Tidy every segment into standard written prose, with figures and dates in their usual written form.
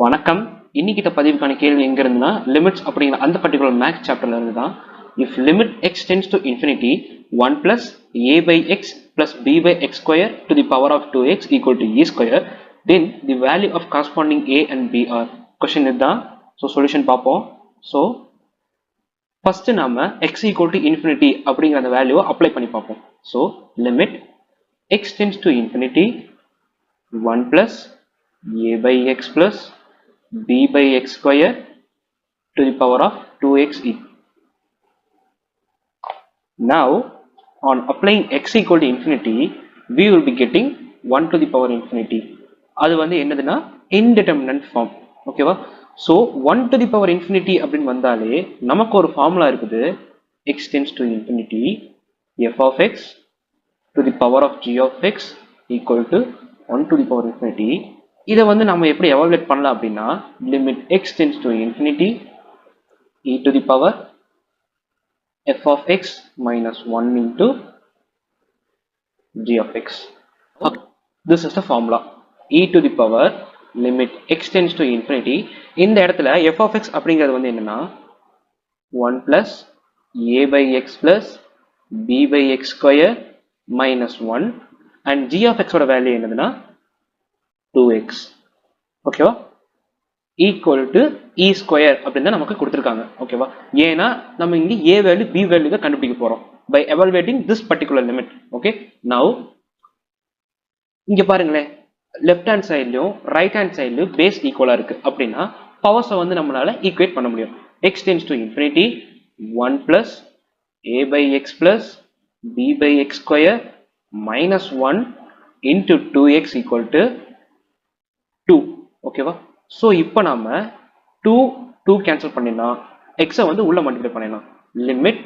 வணக்கம். இன்னைக்கு பதிவுக்கான கேள்வி எங்க இருந்துன்னா லிமிட்ஸ் அப்படிங்கிற அந்த பர்டிகுலர் மேக்ஸ் சாப்டர்ல இருந்து தான். If limit x tends to infinity 1 plus a by x plus b by x square to the power of 2x equal to e square, then the value of corresponding a and b are. Question இதுதான். So solution பார்ப்போம். So first நாம x equal to infinity அப்படிங்கிற அந்த வேல்யூவை apply பண்ணி பார்ப்போம். So limit x tends to infinity 1 plus a by x plus b by x square to the power of 2x e. Now on applying x equal to infinity we will be getting 1 to the power infinity. அது வந்து என்னதுன்னா indeterminate form. ஓகேவா? So 1 to the power infinity அப்படின்னு வந்தாலே நமக்கு ஒரு formula இருக்குது. x tends to infinity f of x to the power of g of x equal to 1 to the power infinity. இதை வந்து நம்ம எப்படி எவாலுவேட் பண்ணலாம் அப்படின்னா limit x tends to infinity e to the power f of x minus 1 into g of x. This is the formula. E to the power limit x tends to infinity. இந்த இடத்துல f of x அப்படிங்கிறது வந்து என்னன்னா 1 plus a by x plus b by x square minus 1 and g of x ஓட value என்னதுன்னா 2x. ஓகேவா? Equal to E square அப்படின்னு தான் நமக்கு கொடுத்துருக்காங்க. ஓகேவா? ஏன்னா நம்ம இங்கே ஏ வேல்யூ பி வேல்யூ தான் கண்டுபிடிக்க போறோம் by evaluating this particular limit. Okay, now இங்க பாருங்களேன், லெஃப்ட் ஹேண்ட் சைட்லயும் ரைட் ஹேண்ட் சைட்லயும் பேஸ் ஈக்குவலா இருக்கு அப்படின்னா பவர்ஸை வந்து நம்மளால ஈக்குவேட் பண்ண முடியும். X tends to infinity 1 plus A by X plus B by X square minus 1 into 2x equal to 2. ஓகேவா? ஸோ இப்போ நம்ம 2 கேன்சல் பண்ணிடலாம், எக்ஸை வந்து உள்ள மல்டிப்ளை பண்ணிடலாம். Limit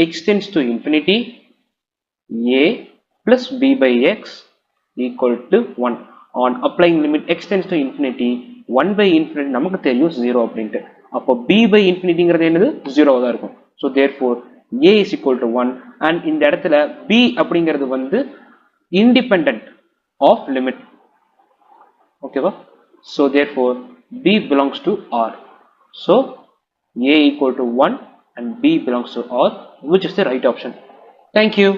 X tends to infinity A plus B by X equal to 1. On applying limit X tends to infinity 1 by infinity நமக்கு தெரியும் 0 அப்படின்ட்டு. அப்போ பி பை இன்ஃபினிட்டிங்கிறது என்னது 0 தான் இருக்கும். So therefore A is equal to 1 and இந்த இடத்துல பி அப்படிங்கிறது வந்து இண்டிபெண்டன்ட் ஆஃப் லிமிட். ஓகேவா? So therefore B belongs to R. So A equal to 1 and B belongs to R, which is the right option. Thank you.